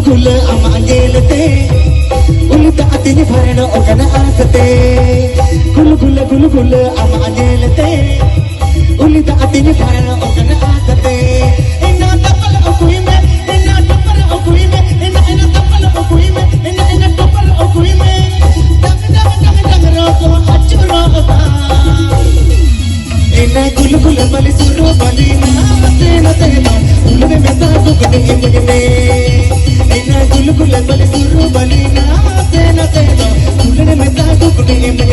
gula ama angelate ulita atini bharana ogana asate gulu ama angelate ulita atini bharana ogana asate ena tapal okuime ena tapal okuime ena tapal okuime ena tapal okuime dang roko achuro ta ena gulu bali suru bali na tena tena ulne meta gugde imne ena gulu bali suru bali na tena tena ulne meta gugde imne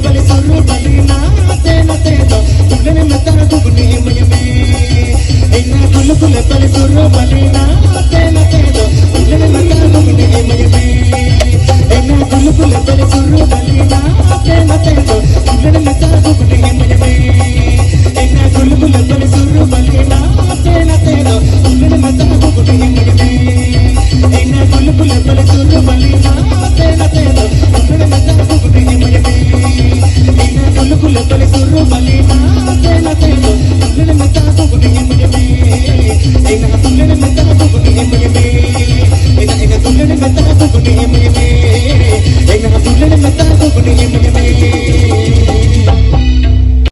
Bali suru bali na संग बने ना